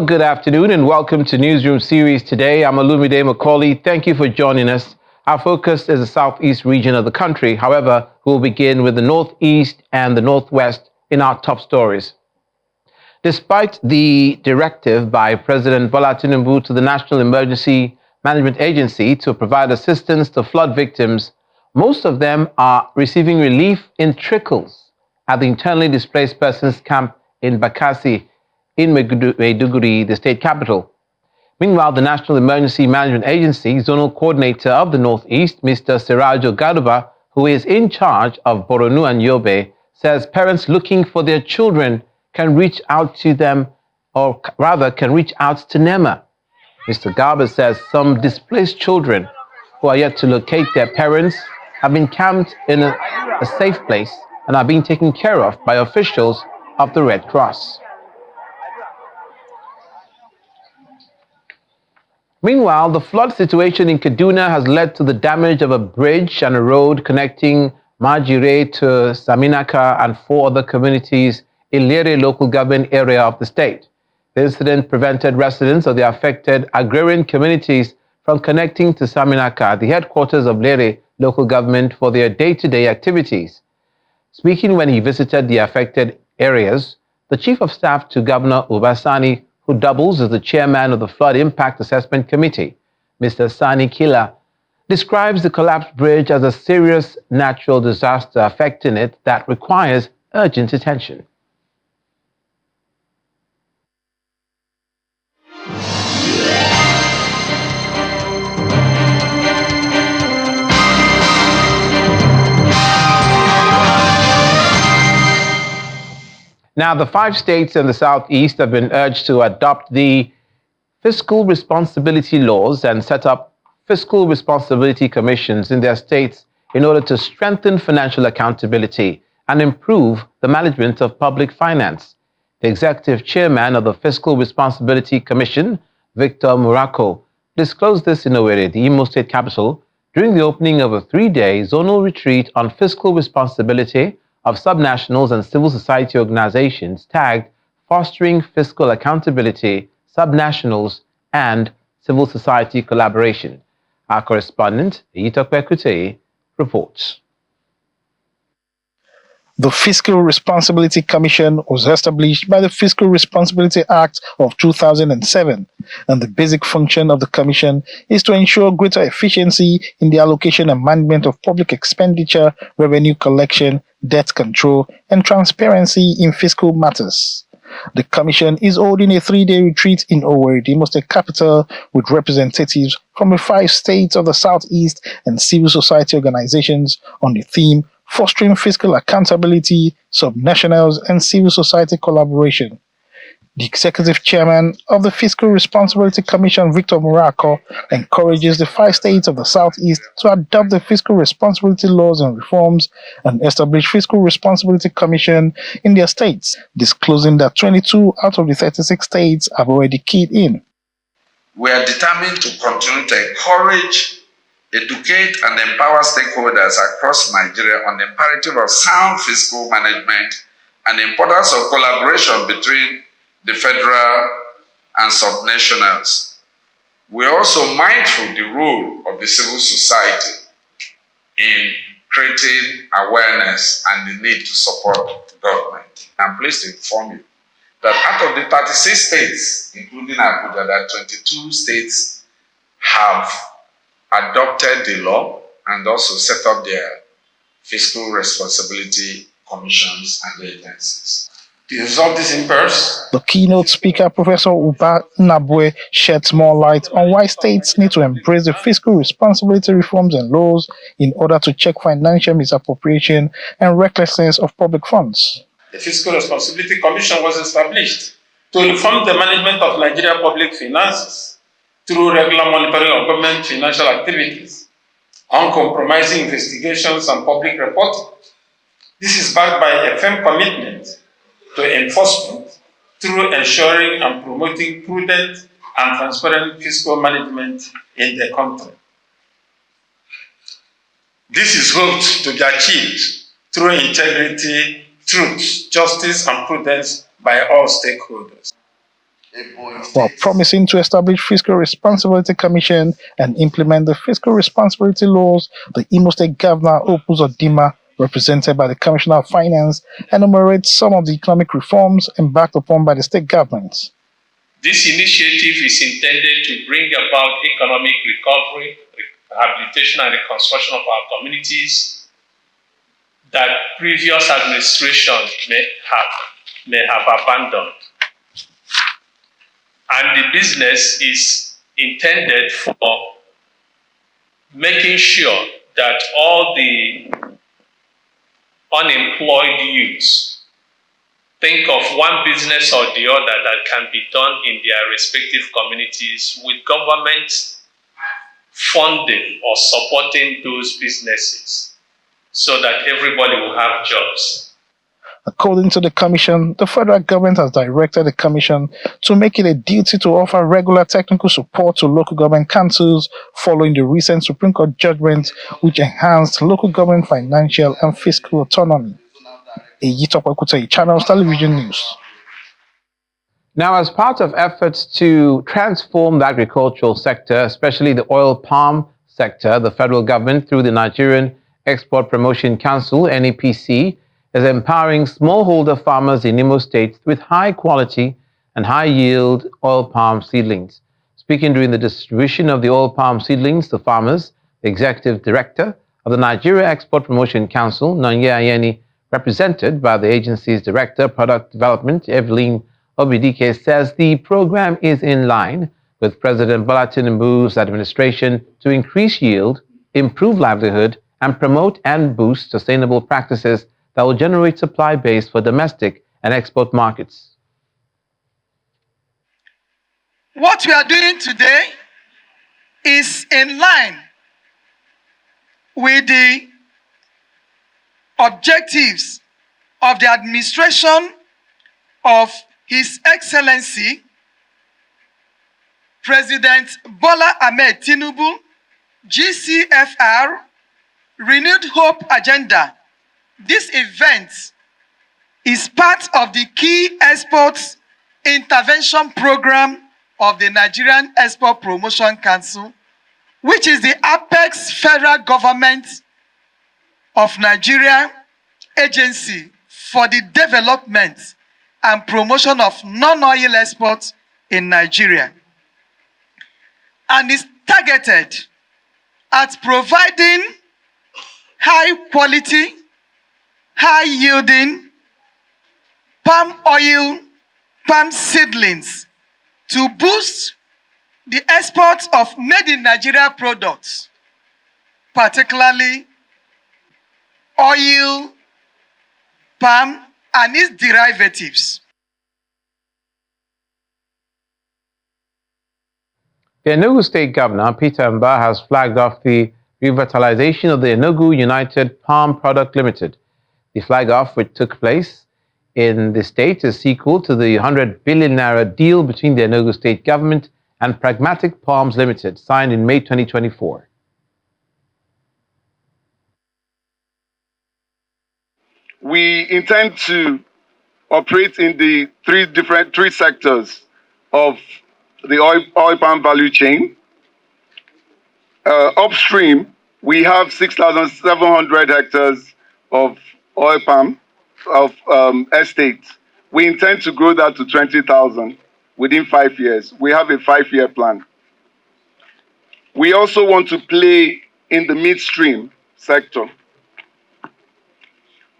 Well, good afternoon and welcome to Newsroom series today. I'm Olumide Macaulay. Thank you for joining us. Our focus is the southeast region of the country. However, we'll begin with the northeast and the northwest in our top stories. Despite the directive by President Bola Tinubu to the National Emergency Management Agency to provide assistance to flood victims, most of them are receiving relief in trickles at the internally displaced persons camp in Bakassi, in Maiduguri, the state capital. Meanwhile, the National Emergency Management Agency Zonal Coordinator of the Northeast, Mr. Sirajo Gaduba, who is in charge of Borno and Yobe, says parents looking for their children can reach out to them, or rather can reach out to NEMA. Mr. Garba says some displaced children who are yet to locate their parents have been camped in a safe place and are being taken care of by officials of the Red Cross. Meanwhile, the flood situation in Kaduna has led to the damage of a bridge and a road connecting Majire to Saminaka and 4 other communities in Lere local government area of the state. The incident prevented residents of the affected agrarian communities from connecting to Saminaka, the headquarters of Lere local government, for their day-to-day activities. Speaking when he visited the affected areas, the Chief of Staff to Governor Ubasani, who doubles as the chairman of the Flood Impact Assessment Committee, Mr. Sani Kila, describes the collapsed bridge as a serious natural disaster affecting it that requires urgent attention. Now, the 5 states in the southeast have been urged to adopt the fiscal responsibility laws and set up fiscal responsibility commissions in their states in order to strengthen financial accountability and improve the management of public finance. The executive chairman of the Fiscal Responsibility Commission, Victor Muraco, disclosed this in Owerri, the Imo State capital, during the opening of a 3-day zonal retreat on fiscal responsibility of subnationals and civil society organizations tagged Fostering Fiscal Accountability, Subnationals, and Civil Society Collaboration. Our correspondent, Yitokwe Kutei, reports. The Fiscal Responsibility Commission was established by the Fiscal Responsibility Act of 2007, and the basic function of the Commission is to ensure greater efficiency in the allocation and management of public expenditure, revenue collection, debt control, and transparency in fiscal matters. The Commission is holding a 3-day retreat in Owerri, the Imo State capital, with representatives from the 5 states of the Southeast and civil society organizations on the theme Fostering Fiscal Accountability, Subnationals, and Civil Society Collaboration. The executive chairman of the Fiscal Responsibility Commission, Victor Muraco, encourages the 5 states of the Southeast to adopt the fiscal responsibility laws and reforms and establish Fiscal Responsibility Commission in their states, disclosing that 22 out of the 36 states have already keyed in. We are determined to continue to encourage, educate, and empower stakeholders across Nigeria on the imperative of sound fiscal management and the importance of collaboration between the federal and subnationals. We are also mindful of the role of the civil society in creating awareness and the need to support the government. I'm pleased to inform you that out of the 36 states, including Abuja, that 22 states have adopted the law and also set up their fiscal responsibility commissions and agencies. To resolve this impasse, the keynote speaker, Professor Uba Nabwe, sheds more light on why states need to embrace the fiscal responsibility reforms and laws in order to check financial misappropriation and recklessness of public funds. The Fiscal Responsibility Commission was established to reform the management of Nigerian public finances through regular monitoring of government financial activities, uncompromising investigations, and public reporting. This is backed by a firm commitment to enforcement through ensuring and promoting prudent and transparent fiscal management in the country. This is hoped to be achieved through integrity, truth, justice, and prudence by all stakeholders. while promising to establish Fiscal Responsibility Commission and implement the fiscal responsibility laws. The Imo State Governor Opus Odima, represented by the Commissioner of Finance, enumerates some of the economic reforms embarked upon by the state government. This initiative is intended to bring about economic recovery, rehabilitation and reconstruction of our communities that previous administrations may have abandoned. And the business is intended for making sure that all the unemployed youths think of one business or the other that can be done in their respective communities with government funding or supporting those businesses so that everybody will have jobs. According to the Commission, the federal government has directed the Commission to make it a duty to offer regular technical support to local government councils following the recent Supreme Court judgment which enhanced local government financial and fiscal autonomy. Channels Television News. Now, as part of efforts to transform the agricultural sector, especially the oil palm sector, the federal government, through the Nigerian Export Promotion Council, NEPC, is empowering smallholder farmers in Imo State with high quality and high yield oil palm seedlings. Speaking during the distribution of the oil palm seedlings to farmers, the executive director of the Nigeria Export Promotion Council, Nanye Ayeni, represented by the agency's director, product development, Evelyn Obidike, says the program is in line with President Bola Tinubu's administration to increase yield, improve livelihood, and promote and boost sustainable practices that will generate supply base for domestic and export markets. What we are doing today is in line with the objectives of the administration of His Excellency President Bola Ahmed Tinubu, GCFR, Renewed Hope Agenda. This event is part of the key exports intervention program of the Nigerian Export Promotion Council, which is the apex federal government of Nigeria agency for the development and promotion of non-oil exports in Nigeria, and is targeted at providing high quality, high-yielding palm oil, palm seedlings to boost the export of made-in-Nigeria products, particularly oil, palm, and its derivatives. The Enugu State Governor, Peter Mbah, has flagged off the revitalization of the Enugu United Palm Product Limited. The flag-off, which took place in the state, is sequel to the 100 billion naira deal between the Enugu State Government and Pragmatic Palms Limited, signed in May 2024. We intend to operate in the three sectors of the oil palm value chain. Upstream, we have 6,700 hectares of oil palm estate. We intend to grow that to 20,000 within 5 years. We have a 5-year plan. We also want to play in the midstream sector.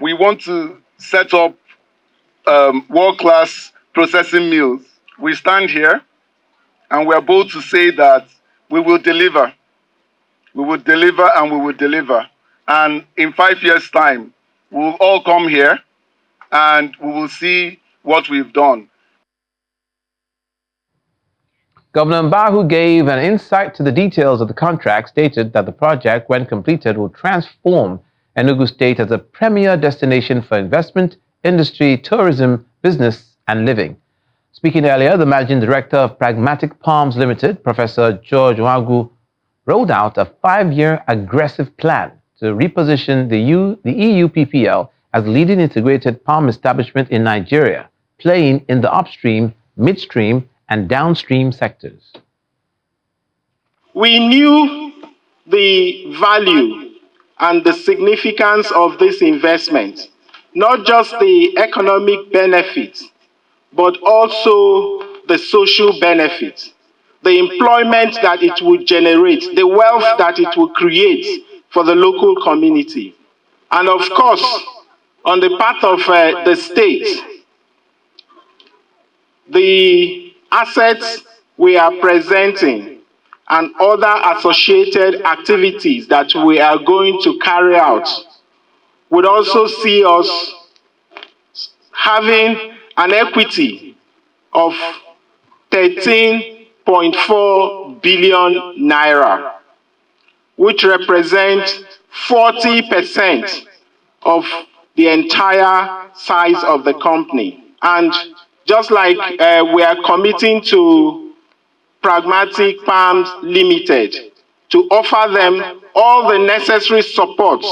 We want to set up world-class processing mills. We stand here and we are bold to say that we will deliver. We will deliver and we will deliver. And in 5 years' time, we will all come here and we will see what we've done. Governor Mbah, who gave an insight to the details of the contract, stated that the project, when completed, will transform Enugu State as a premier destination for investment, industry, tourism, business, and living. Speaking earlier, the managing director of Pragmatic Palms Limited, Professor George Wagu, rolled out a 5-year aggressive plan to reposition the EU PPL as the leading integrated palm establishment in Nigeria, playing in the upstream, midstream, and downstream sectors. We knew the value and the significance of this investment, not just the economic benefits, but also the social benefits, the employment that it would generate, the wealth that it will create for the local community. And of course, on the part of the state, the assets we are presenting and other associated activities that we are going to carry out would also see us having an equity of 13.4 billion naira, which represents 40% of the entire size of the company. And just like we are committing to Pragmatic Palms Limited to offer them all the necessary support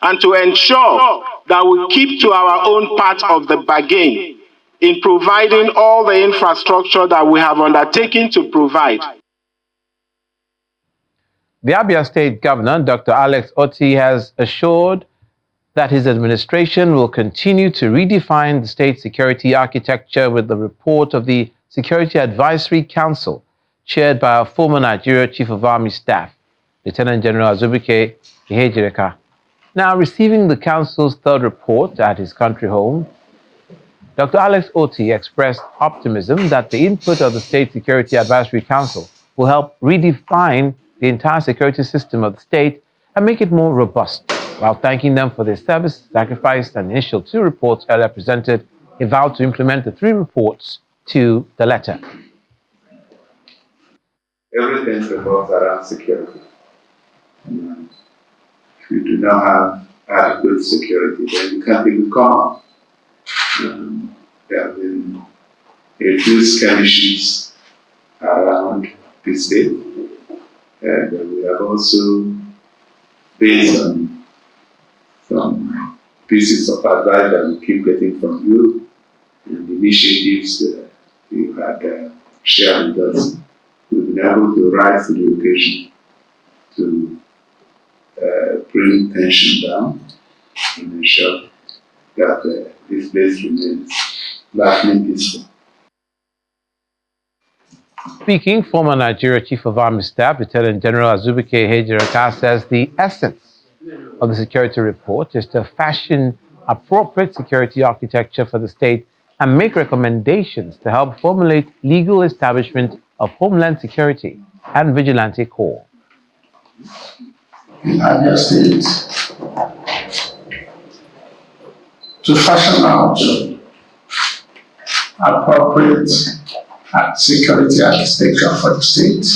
and to ensure that we keep to our own part of the bargain in providing all the infrastructure that we have undertaken to provide. The Abia State Governor, Dr. Alex Otti, has assured that his administration will continue to redefine the state security architecture with the report of the Security Advisory Council, chaired by our former Nigeria Chief of Army Staff, Lieutenant General Azubike Ihejireka. Now, receiving the Council's third report at his country home, Dr. Alex Otti expressed optimism that the input of the State Security Advisory Council will help redefine the entire security system of the state and make it more robust. While thanking them for their service, sacrifice, and initial 2 reports earlier presented, he vowed to implement the 3 reports to the letter. Everything revolves around security. And if you do not have adequate security, then you can't even come. There have been a few skirmishes around the state, and we have also, based on some pieces of advice that we keep getting from you and initiatives you had shared with us, we've been able to rise to the occasion to bring tension down and ensure that this place remains largely peaceful. Speaking, former Nigeria Chief of Army Staff, Lieutenant General Azubike Ihejireka, says the essence of the security report is to fashion appropriate security architecture for the state and make recommendations to help formulate legal establishment of Homeland Security and Vigilante Corps. In Abia State, to fashion out appropriate security architecture for the state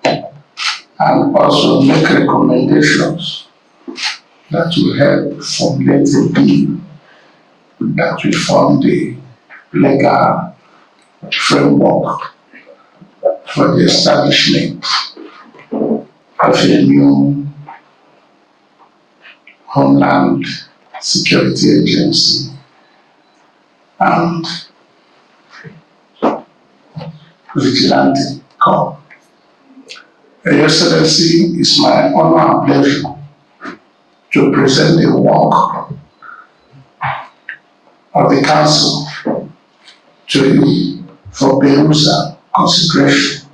and also make recommendations that will help formulate a bill that will form the legal framework for the establishment of a new Homeland Security Agency and Vigilante Corps. Your Excellency, it's my honor and pleasure to present the work of the Council to you for perusal, consideration,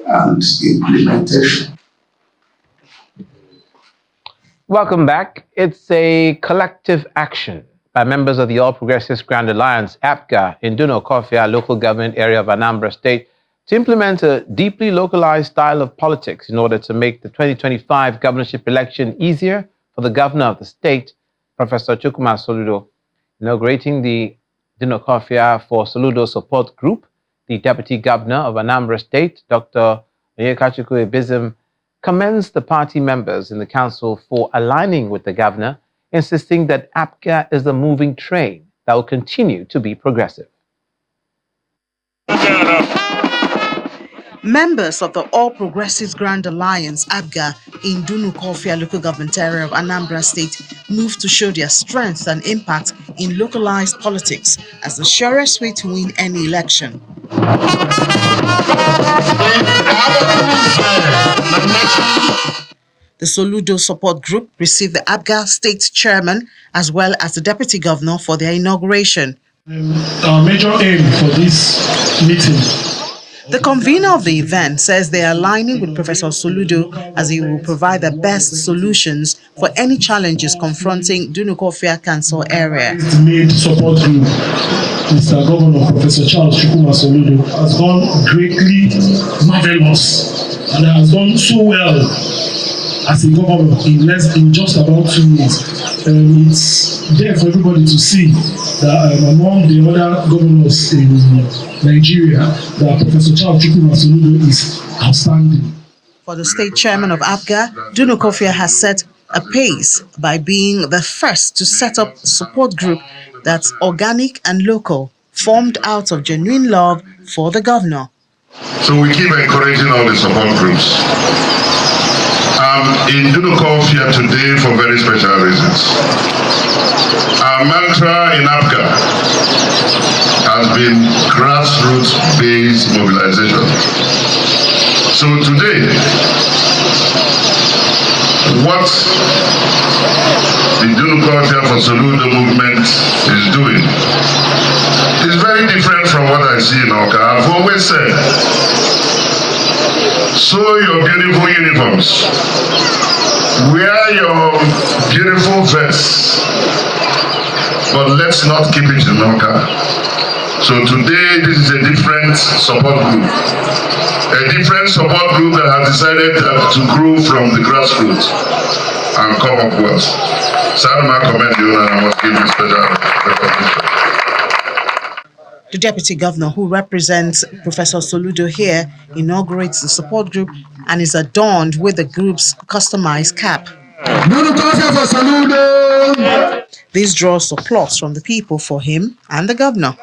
and implementation. Welcome back. It's a collective action by members of the All Progressives Grand Alliance, APGA, in Dunokofia local government area of Anambra State to implement a deeply localized style of politics in order to make the 2025 governorship election easier for the governor of the state, Professor Chukwuma Soludo. Inaugurating the Dunokofia for Soludo Support Group, the Deputy Governor of Anambra State, Dr. Onyekachukwu Ebizim, commends the party members in the council for aligning with the governor, insisting that APGA is the moving train that will continue to be progressive. Members of the All Progressives Grand Alliance, APGA, in Dunukofia local government area of Anambra State moved to show their strength and impact in localized politics as the surest way to win any election. The Soludo support group received the ABGA state chairman as well as the deputy governor for their inauguration. Our major aim for this meeting. The convener of the event says they are aligning with Professor Soludo as he will provide the best solutions for any challenges confronting Dunukofia Council area. The main support group, Mr. Governor Professor Charles Chukwuma Soludo, has gone greatly marvelous and has done so well as a governor in just about 2 minutes. It's there for everybody to see that among the other governors in Nigeria, that Professor Charles Chukwuma Soludo is outstanding. For the state chairman of ABGA, Dunukofia has set a pace by being the first to set up a support group that's organic and local, formed out of genuine love for the governor. So we keep encouraging all the support groups. In Dunukofia today for very special reasons. Our mantra in ABGA has been grassroots-based mobilization. So today, what the Dunukofia for Soludo movement is doing is very different from what I see in Oka. I've always said, sew your beautiful uniforms, wear your beautiful vests, but let's not keep it in Oka. So today, this is a different support group. A different support group that has decided to grow from the grassroots and come upwards. So I commend you and I must give you special recognition. The deputy governor, who represents Professor Soludo here, inaugurates the support group and is adorned with the group's customized cap. This draws applause from the people for him and the governor.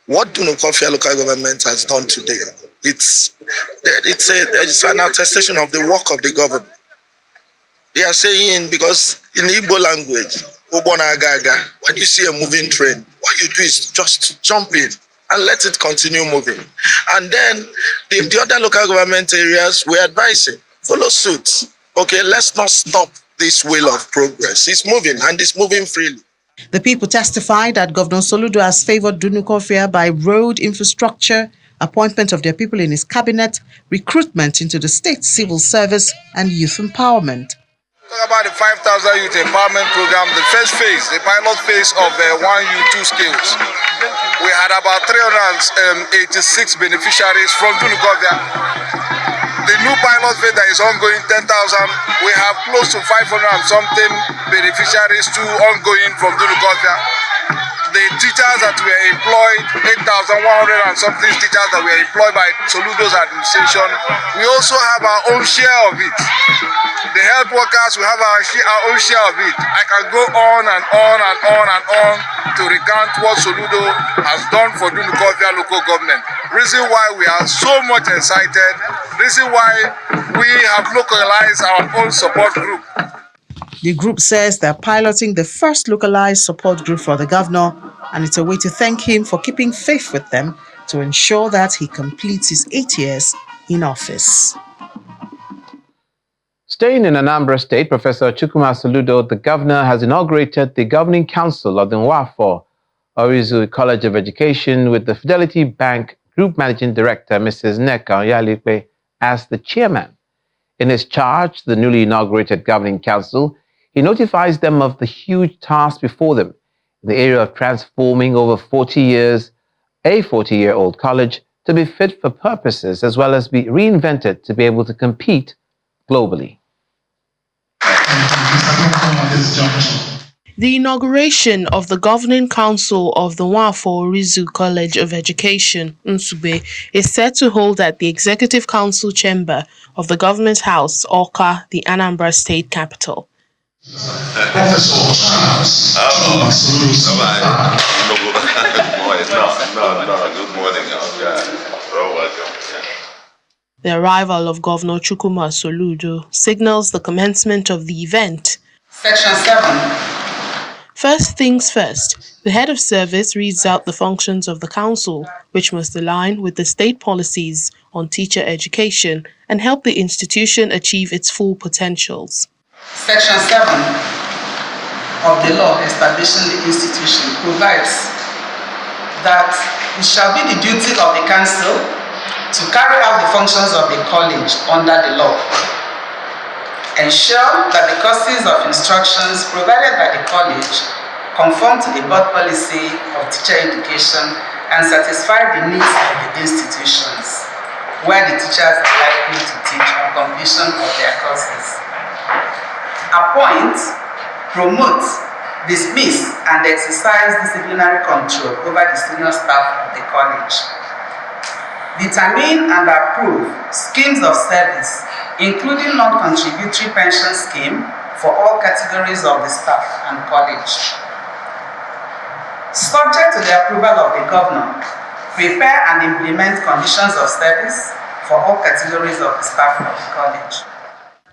What Dunukofia local government has done today, it's an attestation of the work of the government. They are saying, because in Igbo language, when you see a moving train, what you do is just jump in and let it continue moving. And then the other local government areas, we're advising, follow suit. Okay, let's not stop this wheel of progress. It's moving and it's moving freely. The people testified that Governor Soludo has favored Dunukofia by road infrastructure, appointment of their people in his cabinet, recruitment into the state civil service, and youth empowerment. Talk about the 5,000 youth empowerment program, the first phase, the pilot phase of 1U2 skills. We had about 386 beneficiaries from Dunukofia. The new pilot phase that is ongoing, 10,000, we have close to 500 and something beneficiaries too ongoing from Dunukofia. The teachers that were employed, 8,100 and something teachers that were employed by Soludo's administration, we also have our own share of it. The health workers, we have our own share of it. I can go on and on and on and on to recount what Soludo has done for Dunukofia local government. Reason why we are so much excited, reason why we have localized our own support group. The group says they're piloting the first localized support group for the governor, and it's a way to thank him for keeping faith with them to ensure that he completes his 8 years in office. Staying in Anambra State, Professor Chukwuma Soludo, the governor, has inaugurated the Governing Council of the Nwafo Orizu College of Education with the Fidelity Bank Group Managing Director, Mrs. Nneka Oyalipe, as the chairman. In his charge, the newly inaugurated Governing Council, he notifies them of the huge task before them in the area of transforming over 40 years, a 40-year-old college to be fit for purposes as well as be reinvented to be able to compete globally. The inauguration of the Governing Council of the Nwafo Orizu College of Education, Nsugbe, is set to hold at the Executive Council Chamber of the Government House, Awka, the Anambra State capital. Good morning. You're welcome. The arrival of Governor Chukwuma Soludo signals the commencement of the event. Section 7. First things first, the head of service reads out the functions of the council, which must align with the state policies on teacher education and help the institution achieve its full potentials. Section 7 of the law establishing the institution provides that it shall be the duty of the council to carry out the functions of the college under the law, ensure that the courses of instructions provided by the college conform to the board policy of teacher education and satisfy the needs of the institutions where the teachers are likely to teach on completion of their courses. Appoint, promote, dismiss, and exercise disciplinary control over the senior staff of the college. Determine and approve schemes of service, including non-contributory pension scheme for all categories of the staff and college. Subject to the approval of the governor, prepare and implement conditions of service for all categories of the staff of the college.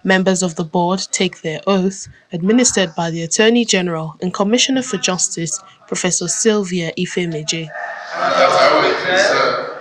Members of the board take their oath, administered by the Attorney General and Commissioner for Justice, Professor Sylvia Ifemeje.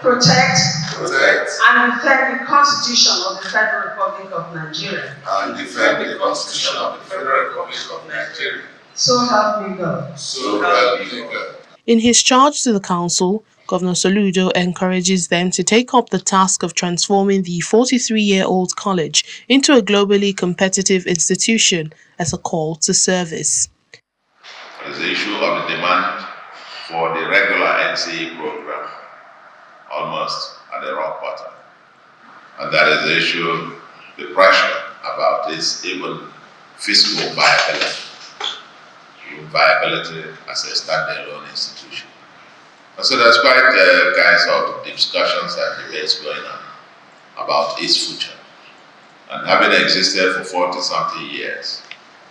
Protect, and defend the Constitution of the Federal Republic of Nigeria. And defend the Constitution of the Federal Republic of Nigeria. So help me God. So help me God. In his charge to the council, Governor Soludo encourages them to take up the task of transforming the 43-year-old college into a globally competitive institution as a call to service. There is the issue of the demand for the regular NCE program, almost at the rock bottom. And that is the issue, the pressure about this even fiscal viability as a standalone institution. And so there's quite kinds of discussions and debates going on about its future. And having existed for 40-something years,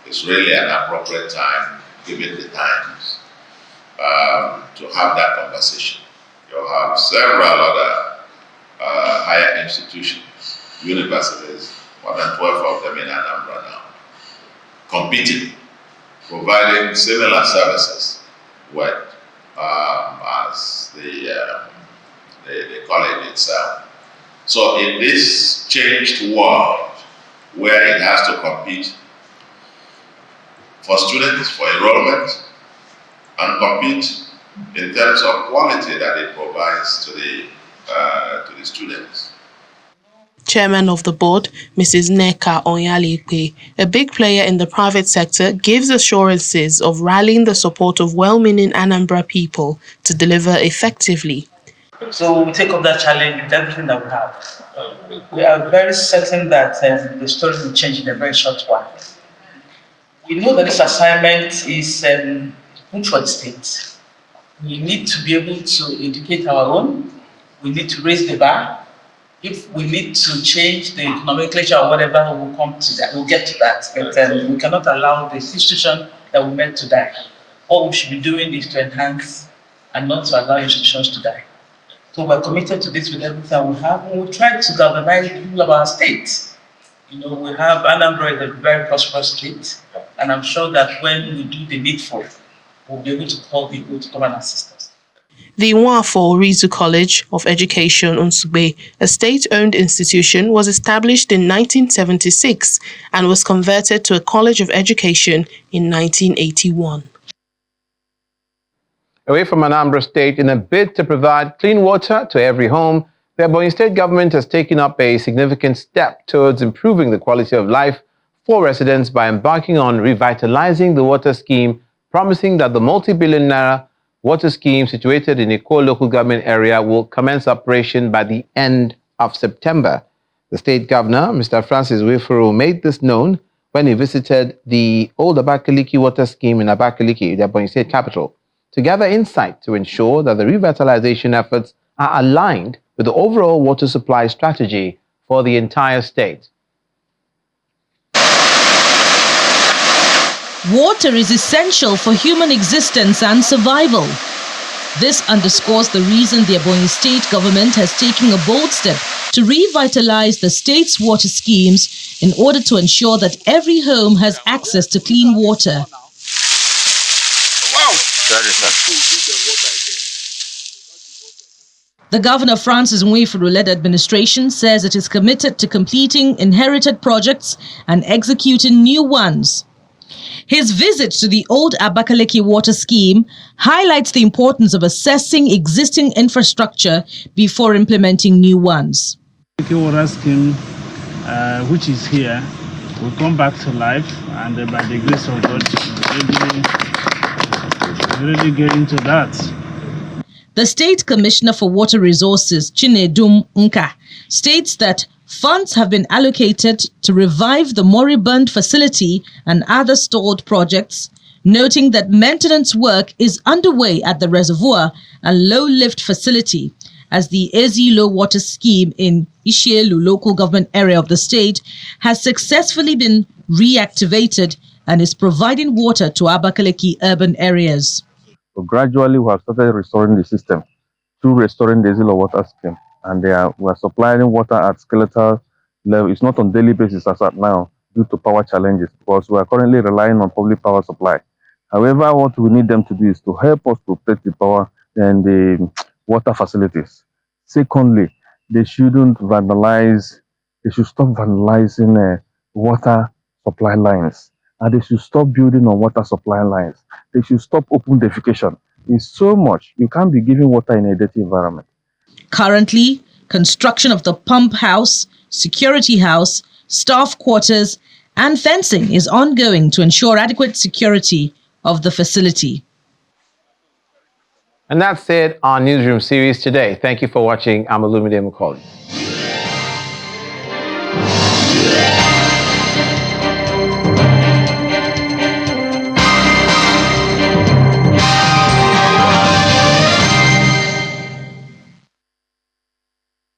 it's really an appropriate time, given the times, to have that conversation. You'll have several other higher institutions, universities, more than 12 of them in Anambra now, competing, providing similar services with as the college itself. So in this changed world where it has to compete for students, for enrollment, and compete in terms of quality that it provides to the students. Chairman of the board, Mrs. Neka Onyalipe, a big player in the private sector, gives assurances of rallying the support of well-meaning Anambra people to deliver effectively. So we take up that challenge with everything that we have. We are very certain that the story will change in a very short while. We know that this assignment is good for the state. We need to be able to educate our own. We need to raise the bar. If we need to change the nomenclature or whatever, we'll come to that. We'll get to that. But we cannot allow the institution that we meant to die. All we should be doing is to enhance and not to allow institutions to die. So we're committed to this with everything we have, and we'll try to galvanize the people of our state. You know, we have Anambra is a very prosperous state, and I'm sure that when we do the needful, we'll be able to call people to come and assist us. The Nwafo Rizu College of Education, Nsugbe, a state-owned institution, was established in 1976 and was converted to a college of education in 1981. Away from Anambra State, in a bid to provide clean water to every home, the Ebonyi State government has taken up a significant step towards improving the quality of life for residents by embarking on revitalizing the water scheme, promising that the multi-billion naira water scheme situated in a core local government area will commence operation by the end of September. The state governor, Mr. Francis Wifuru, made this known when he visited the old Abakaliki water scheme in Abakaliki, the Ebonyi State capital, to gather insight to ensure that the revitalization efforts are aligned with the overall water supply strategy for the entire state. Water is essential for human existence and survival. This underscores the reason the Ebonyi State government has taken a bold step to revitalize the state's water schemes in order to ensure that every home has access to clean water. The governor, Francis Nwifuru-led administration, says it is committed to completing inherited projects and executing new ones. His visit to the old Abakaliki water scheme highlights the importance of assessing existing infrastructure before implementing new ones. The water scheme, which is here, will come back to life, and by the grace of God, we're really getting to that. The State Commissioner for Water Resources, Chinedum Nka, states that funds have been allocated to revive the moribund facility and other stalled projects, noting that maintenance work is underway at the reservoir and low lift facility, as the Ezi Low Water Scheme in Ishielu local government area of the state has successfully been reactivated and is providing water to Abakaliki urban areas. So gradually, we have started restoring the system through restoring the Zero Water Scheme, and we are supplying water at skeletal level. It's not on daily basis as at now due to power challenges, because we are currently relying on public power supply. However, what we need them to do is to help us protect the power and the water facilities. Secondly, they shouldn't vandalize. They should stop vandalizing water supply lines, and they should stop building on water supply lines. They should stop open defecation. It's so much. You can't be giving water in a dirty environment. Currently, construction of the pump house, security house, staff quarters, and fencing is ongoing to ensure adequate security of the facility. And that's it on Newsroom series today. Thank you for watching. I'm Olumide Macaulay.